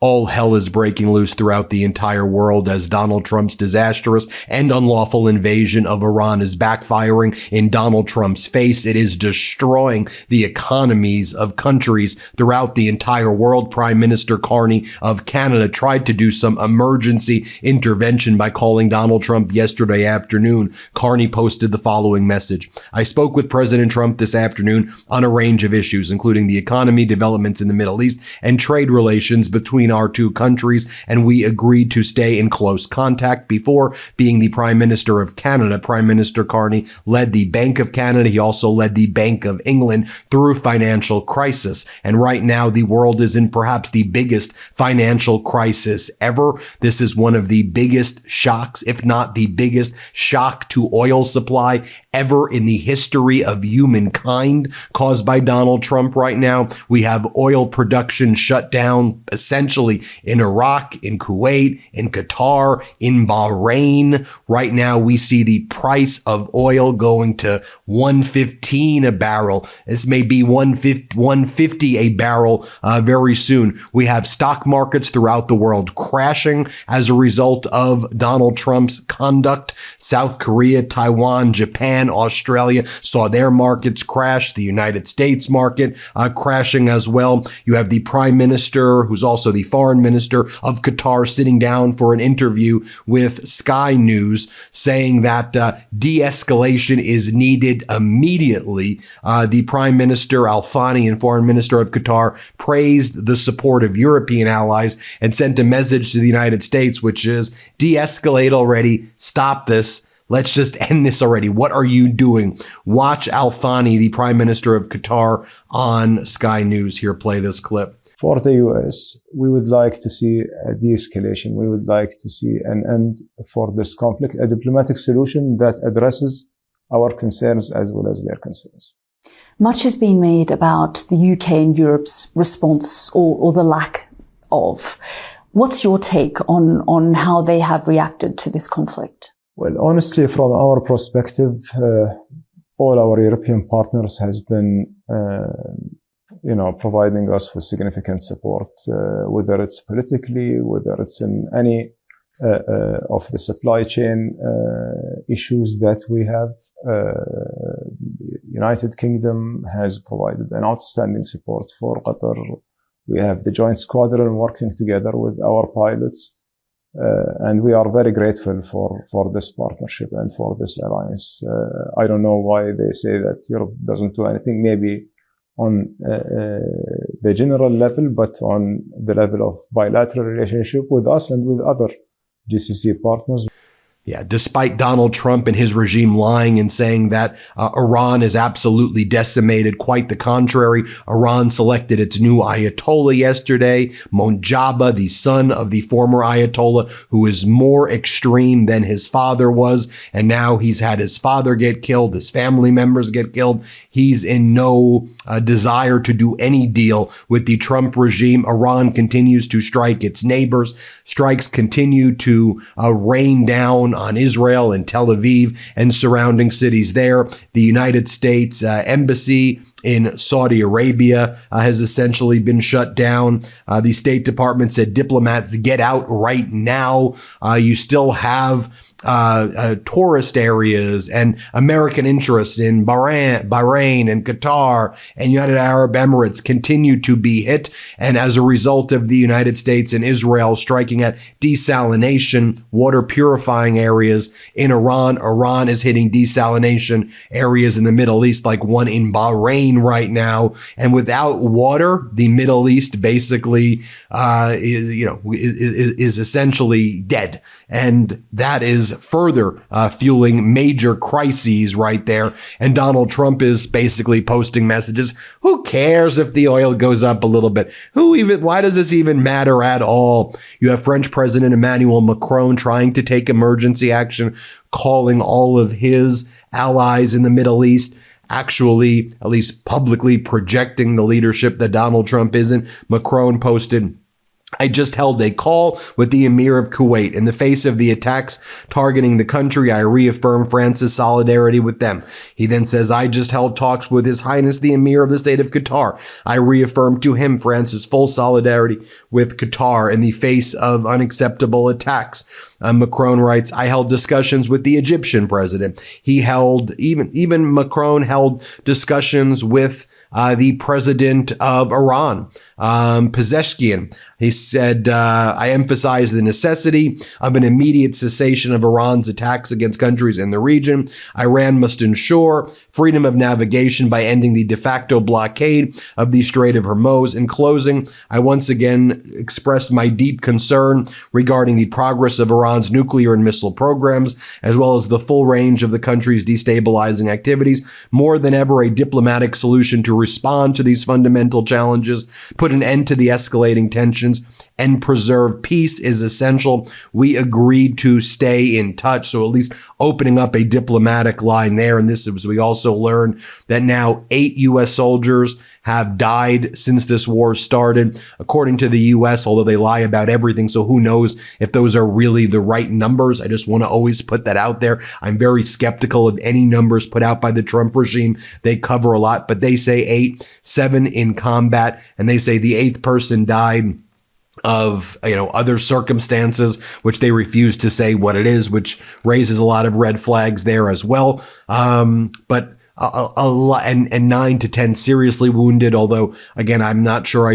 All hell is breaking loose throughout the entire world as Donald Trump's disastrous and unlawful invasion of Iran is backfiring in Donald Trump's face. It is destroying the economies of countries throughout the entire world. Prime Minister Carney of Canada tried to do some emergency intervention by calling Donald Trump yesterday afternoon. Carney posted the following message. I spoke with President Trump this afternoon on a range of issues, including the economy, developments in the Middle East, and trade relations between our two countries, and we agreed to stay in close contact. Before being the Prime Minister of Canada, Prime Minister Carney led the Bank of Canada. He also led the Bank of England through financial crisis. And right now, the world is in perhaps the biggest financial crisis ever. This is one of the biggest shocks, if not the biggest shock to oil supply ever in the history of humankind, caused by Donald Trump right now. We have oil production shut down essentially in Iraq, in Kuwait, in Qatar, in Bahrain. Right now, we see the price of oil going to $115 a barrel. This may be $150 a barrel very soon. We have stock markets throughout the world crashing as a result of Donald Trump's conduct. South Korea, Taiwan, Japan, Australia saw their markets crash. The United States market crashing as well. You have the Prime Minister, who's also the Foreign Minister of Qatar, sitting down for an interview with Sky News, saying that de-escalation is needed immediately. The Prime Minister, Al Thani, and Foreign Minister of Qatar praised the support of European allies and sent a message to the United States, which is de-escalate already, stop this. Let's just end this already. What are you doing? Watch Al Thani, the Prime Minister of Qatar, on Sky News. Here, play this clip. For the U.S., we would like to see a de-escalation. We would like to see an end for this conflict, a diplomatic solution that addresses our concerns as well as their concerns. Much has been made about the UK and Europe's response or the lack of. What's your take on how they have reacted to this conflict? Well, honestly, from our perspective, all our European partners has been providing us with significant support, whether it's politically, whether it's in any of the supply chain issues that we have. United Kingdom has provided an outstanding support for Qatar. We have the joint squadron working together with our pilots. And we are very grateful for this partnership and for this alliance. I don't know why they say that Europe doesn't do anything, maybe on the general level, but on the level of bilateral relationship with us and with other GCC partners. Yeah, despite Donald Trump and his regime lying and saying that Iran is absolutely decimated, quite the contrary. Iran selected its new Ayatollah yesterday, Mojtaba, the son of the former Ayatollah, who is more extreme than his father was. And now he's had his father get killed, his family members get killed. He's in no desire to do any deal with the Trump regime. Iran continues to strike its neighbors. Strikes continue to rain down on Israel and Tel Aviv and surrounding cities there. The United States embassy in Saudi Arabia has essentially been shut down. The State Department said diplomats get out right now. You still have tourist areas and American interests in Bahrain and Qatar and United Arab Emirates continue to be hit. And as a result of the United States and Israel striking at desalination, water purifying areas in Iran, Iran is hitting desalination areas in the Middle East, like one in Bahrain right now. And without water, the Middle East basically is essentially dead. And that is further fueling major crises right there. And Donald Trump is basically posting messages. Who cares if the oil goes up a little bit? Why does this even matter at all? You have French President Emmanuel Macron trying to take emergency action, calling all of his allies in the Middle East, actually, at least publicly projecting the leadership that Donald Trump isn't. Macron posted I just held a call with the Emir of Kuwait. In the face of the attacks targeting the country, I reaffirm France's solidarity with them. He then says, I just held talks with His Highness the Emir of the State of Qatar. I reaffirm to him France's full solidarity with Qatar in the face of unacceptable attacks. Macron writes, I held discussions with the Egyptian president. Even Macron held discussions with the president of Iran, Pezeshkian. He said, I emphasize the necessity of an immediate cessation of Iran's attacks against countries in the region. Iran must ensure freedom of navigation by ending the de facto blockade of the Strait of Hormuz. In closing, I once again express my deep concern regarding the progress of Iran's nuclear and missile programs, as well as the full range of the country's destabilizing activities. More than ever, a diplomatic solution to respond to these fundamental challenges, put an end to the escalating tensions, and preserve peace is essential. We agreed to stay in touch. So at least opening up a diplomatic line there. And this is, we also learned that now 8 U.S. soldiers have died since this war started, according to the U.S., although they lie about everything. So who knows if those are really the right numbers? I just want to always put that out there. I'm very skeptical of any numbers put out by the Trump regime. They cover a lot, but they say 8, 7 in combat, and they say the 8th person died of, other circumstances, which they refuse to say what it is, which raises a lot of red flags there as well. But a lot, and 9 to 10 seriously wounded. Although, again, I'm not sure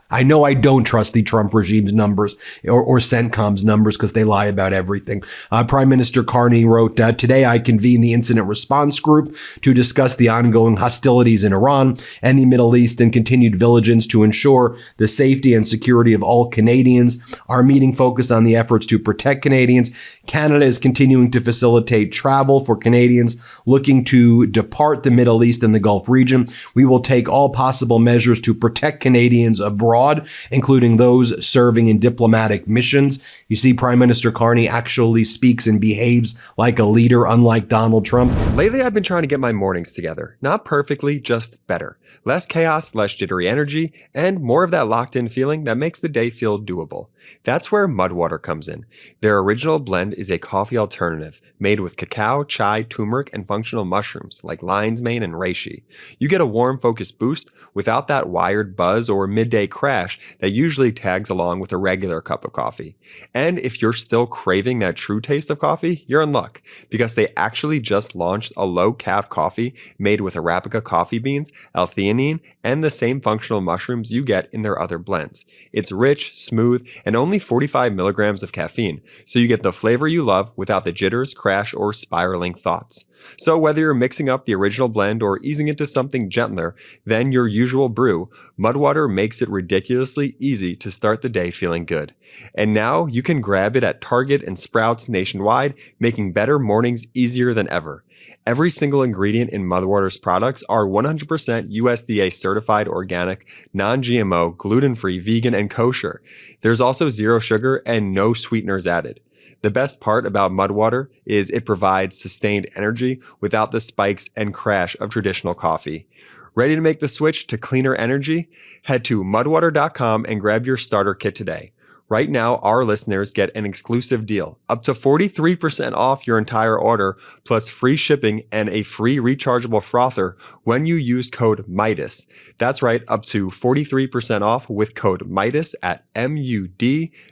I know I don't trust the Trump regime's numbers or CENTCOM's numbers because they lie about everything. Prime Minister Carney wrote, today I convene the incident response group to discuss the ongoing hostilities in Iran and the Middle East and continued vigilance to ensure the safety and security of all Canadians. Our meeting focused on the efforts to protect Canadians. Canada is continuing to facilitate travel for Canadians looking to depart the Middle East and the Gulf region. We will take all possible measures to protect Canadians abroad, including those serving in diplomatic missions. You see, Prime Minister Carney actually speaks and behaves like a leader, unlike Donald Trump. Lately, I've been trying to get my mornings together. Not perfectly, just better. Less chaos, less jittery energy, and more of that locked-in feeling that makes the day feel doable. That's where Mudwater comes in. Their original blend is a coffee alternative made with cacao, chai, turmeric, and functional mushrooms like lion's mane and reishi. You get a warm, focused boost without that wired buzz or midday crash that usually tags along with a regular cup of coffee. And if you're still craving that true taste of coffee, you're in luck, because they actually just launched a low-caf coffee made with Arabica coffee beans, L-theanine, and the same functional mushrooms you get in their other blends. It's rich, smooth, and only 45 milligrams of caffeine, so you get the flavor you love without the jitters, crash, or spiraling thoughts. So whether you're mixing up the original blend or easing into something gentler than your usual brew, Mudwater makes it ridiculously easy to start the day feeling good. And now you can grab it at Target and Sprouts nationwide, making better mornings easier than ever. Every single ingredient in Mudwater's products are 100% USDA certified organic, non-GMO, gluten-free, vegan, and kosher. There's also zero sugar and no sweeteners added. The best part about Mudwater is it provides sustained energy without the spikes and crash of traditional coffee. Ready to make the switch to cleaner energy? Head to mudwater.com and grab your starter kit today. Right now, our listeners get an exclusive deal, up to 43% off your entire order, plus free shipping and a free rechargeable frother when you use code Meidas. That's right, up to 43% off with code Meidas at MUDWTR.com.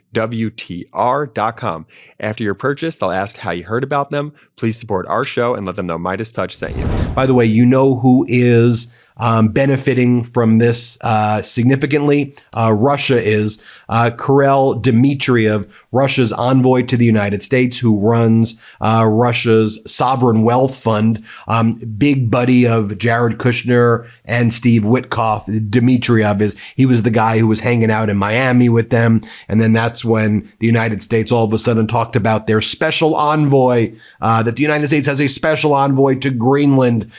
After your purchase, they'll ask how you heard about them. Please support our show and let them know MeidasTouch sent you. By the way, you know who is benefiting from this significantly? Russia is. Kirill Dmitriev, Russia's envoy to the United States, who runs Russia's sovereign wealth fund, big buddy of Jared Kushner and Steve Witkoff. Dmitriev he was the guy who was hanging out in Miami with them. And then that's when the United States all of a sudden talked about their special envoy, that the United States has a special envoy to Greenland.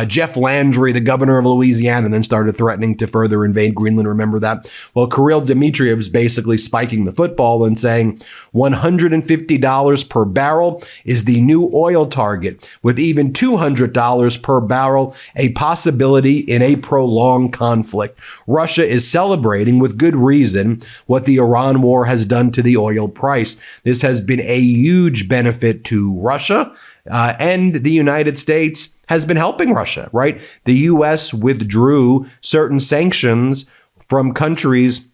Jeff Landry, the governor of Louisiana and then started threatening to further invade Greenland. Remember that? Well, Kirill Dmitriev's basically spiking the football and saying $150 per barrel is the new oil target, with even $200 per barrel a possibility in a prolonged conflict. Russia is celebrating with good reason what the Iran war has done to the oil price. This has been a huge benefit to Russia, and the United States has been helping Russia, right? The U.S. withdrew certain sanctions from countries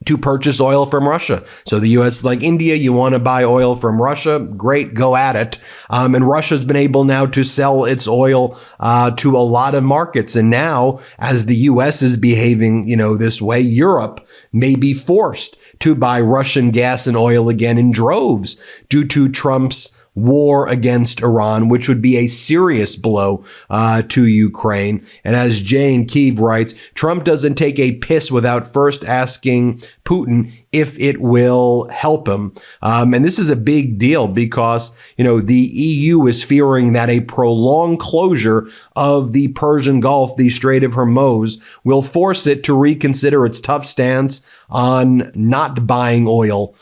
to purchase oil from Russia. So the U.S., like India, you want to buy oil from Russia? Great, go at it. And Russia's been able now to sell its oil to a lot of markets. And now, as the U.S. is behaving, this way, Europe may be forced to buy Russian gas and oil again in droves due to Trump's war against Iran, which would be a serious blow to Ukraine. And as Jane Keeve writes, Trump doesn't take a piss without first asking Putin if it will help him. And this is a big deal because, the EU is fearing that a prolonged closure of the Persian Gulf, the Strait of Hormuz, will force it to reconsider its tough stance on not buying oil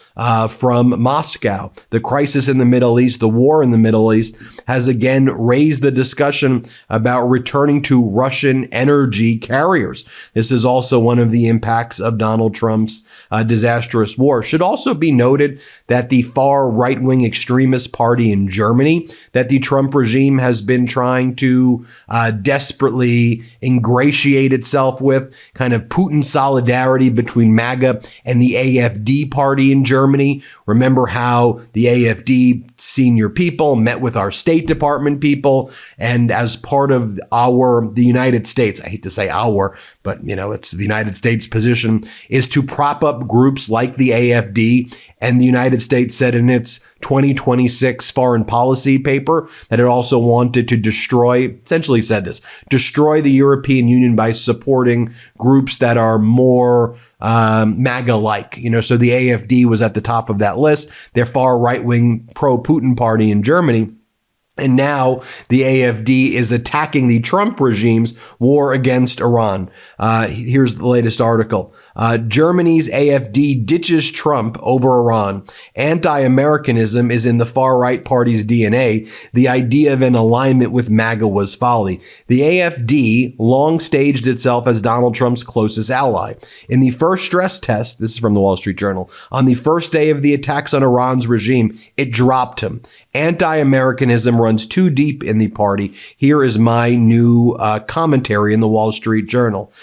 from Moscow. The crisis in the Middle East, the war in the Middle East, has again raised the discussion about returning to Russian energy carriers. This is also one of the impacts of Donald Trump's disastrous war. Should also be noted that the far right-wing extremist party in Germany that the Trump regime has been trying to desperately ingratiate itself with, kind of Putin solidarity between MAGA and the AfD party in Germany. Remember how the AfD senior people met with our State Department people, and as part of the United States, I hate to say our, but it's the United States position, is to prop up groups like the AfD. And the United States said in its 2026 foreign policy paper that it also wanted to destroy the European Union by supporting groups that are more MAGA-like. So the AfD was at the top of that list. They're far right-wing pro-Putin party in Germany. And now the AfD is attacking the Trump regime's war against Iran. Here's the latest article. Germany's AfD ditches Trump over Iran. Anti-Americanism is in the far-right party's DNA. The idea of an alignment with MAGA was folly. The AfD long staged itself as Donald Trump's closest ally. In the first stress test, this is from the Wall Street Journal, on the first day of the attacks on Iran's regime, it dropped him. Anti-Americanism runs too deep in the party. Here is my new commentary in the Wall Street Journal.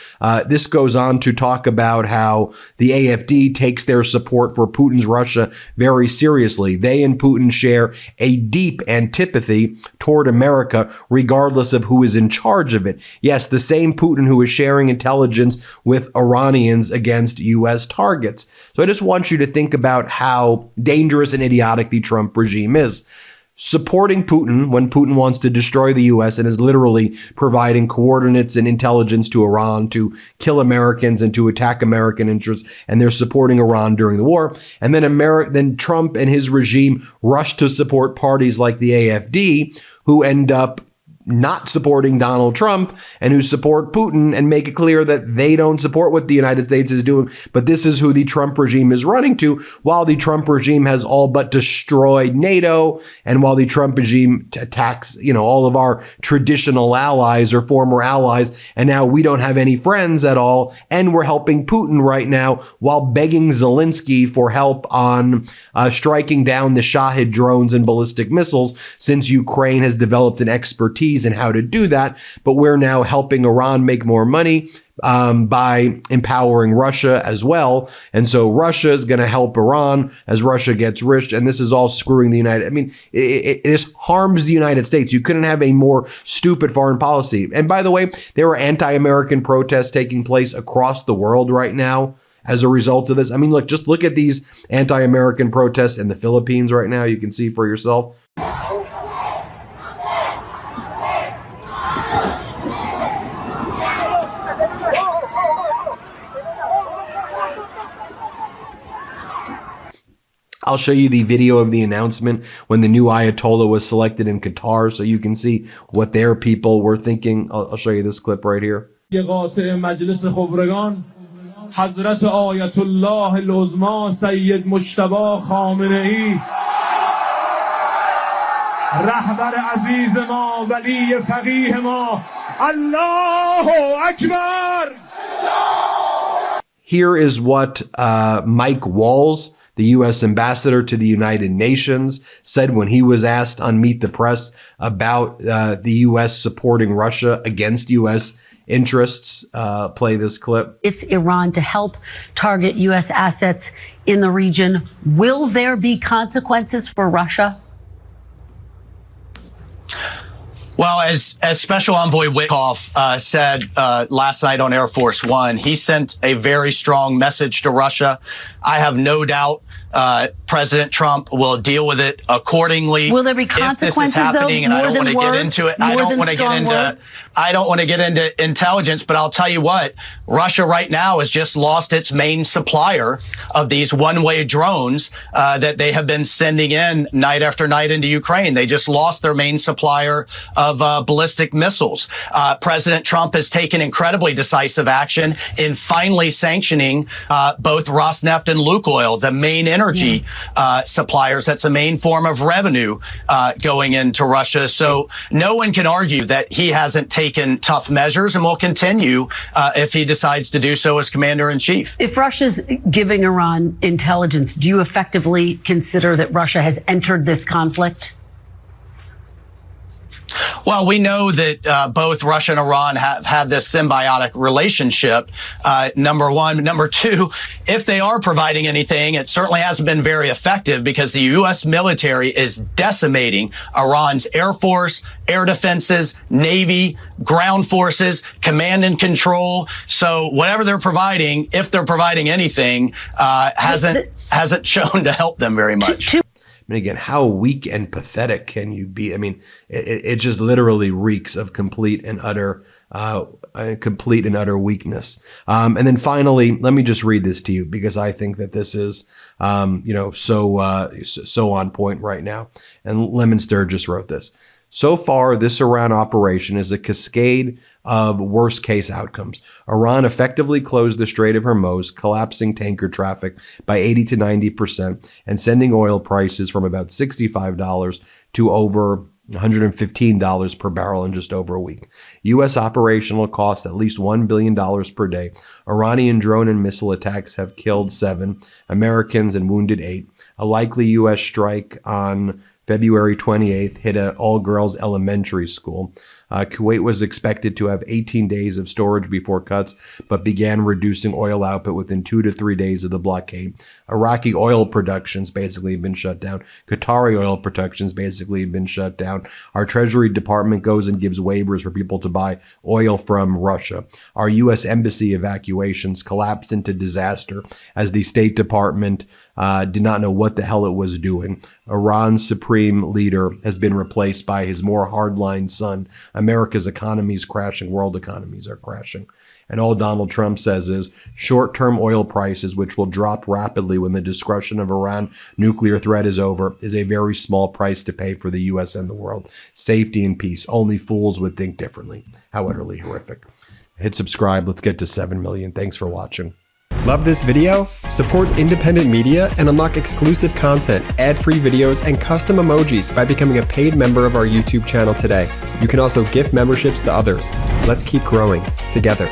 This goes on to talk about how the AfD takes their support for Putin's Russia very seriously. They and Putin share a deep antipathy toward America, regardless of who is in charge of it. Yes, the same Putin who is sharing intelligence with Iranians against U.S. targets. So I just want you to think about how dangerous and idiotic the Trump regime is. Supporting Putin when Putin wants to destroy the U.S. and is literally providing coordinates and intelligence to Iran to kill Americans and to attack American interests, and they're supporting Iran during the war. And then Trump and his regime rush to support parties like the AfD, who end up not supporting Donald Trump and who support Putin and make it clear that they don't support what the United States is doing. But this is who the Trump regime is running to, while the Trump regime has all but destroyed NATO, and while the Trump regime attacks, all of our traditional allies or former allies. And now we don't have any friends at all. And we're helping Putin right now while begging Zelensky for help on striking down the Shahid drones and ballistic missiles, since Ukraine has developed an expertise in how to do that. But we're now helping Iran make more money by empowering Russia as well. And so Russia is going to help Iran as Russia gets rich. And this is all screwing the this harms the United States. You couldn't have a more stupid foreign policy. And by the way, there are anti-American protests taking place across the world right now as a result of this. Just look at these anti-American protests in the Philippines right now. You can see for yourself. I'll show you the video of the announcement when the new Ayatollah was selected in Qatar, so you can see what their people were thinking. I'll show you this clip right here. قاطع مجلس خبرگان حضرت آیت الله العظما سید مجتبی خامنه ای رهبر عزیز ما ولی فقیه ما الله اکبر. Here is what Mike Walls, the U.S. ambassador to the United Nations, said when he was asked on Meet the Press about the U.S. supporting Russia against U.S. interests. Play this clip. It's Iran to help target U.S. assets in the region. Will there be consequences for Russia? Well, as Special Envoy Witkoff said last night on Air Force One, he sent a very strong message to Russia. I have no doubt President Trump will deal with it accordingly. Will there be consequences, if this is happening, though? And I don't want to get into it. I don't want to get into intelligence, but I'll tell you what, Russia right now has just lost its main supplier of these one-way drones that they have been sending in night after night into Ukraine. They just lost their main supplier of ballistic missiles. President Trump has taken incredibly decisive action in finally sanctioning both Rosneft and Lukoil, the main energy suppliers. That's a main form of revenue going into Russia. So no one can argue that he hasn't taken tough measures and will continue if he decides to do so as commander-in-chief. If Russia's giving Iran intelligence, do you effectively consider that Russia has entered this conflict? Well, we know that both Russia and Iran have had this symbiotic relationship, number one. Number two, if they are providing anything, it certainly hasn't been very effective because the U.S. military is decimating Iran's Air Force, air defenses, Navy, ground forces, command and control. So whatever they're providing, if they're providing anything, hasn't shown to help them very much. I mean, again, how weak and pathetic can you be? I mean, it just literally reeks of complete and utter weakness. And then finally, let me just read this to you because I think that this is, so on point right now. And Lemon Sturgis wrote this. So far, this Iran operation is a cascade of worst-case outcomes. Iran effectively closed the Strait of Hormuz, collapsing tanker traffic by 80 to 90% and sending oil prices from about $65 to over $115 per barrel in just over a week. U.S. operational costs at least $1 billion per day. Iranian drone and missile attacks have killed 7 Americans and wounded 8. A likely U.S. strike on February 28th hit an all-girls elementary school. Kuwait was expected to have 18 days of storage before cuts, but began reducing oil output within 2 to 3 days of the blockade. Iraqi oil productions basically have been shut down. Qatari oil productions basically have been shut down. Our Treasury Department goes and gives waivers for people to buy oil from Russia. Our U.S. embassy evacuations collapsed into disaster as the State Department did not know what the hell it was doing. Iran's supreme leader has been replaced by his more hardline son. America's economy is crashing. World economies are crashing. And all Donald Trump says is short-term oil prices, which will drop rapidly when the discussion of Iran nuclear threat is over, is a very small price to pay for the U.S. and the world. Safety and peace. Only fools would think differently. How utterly horrific. Hit subscribe. Let's get to 7 million. Thanks for watching. Love this video? Support independent media and unlock exclusive content, ad-free videos, and custom emojis by becoming a paid member of our YouTube channel today. You can also gift memberships to others. Let's keep growing together.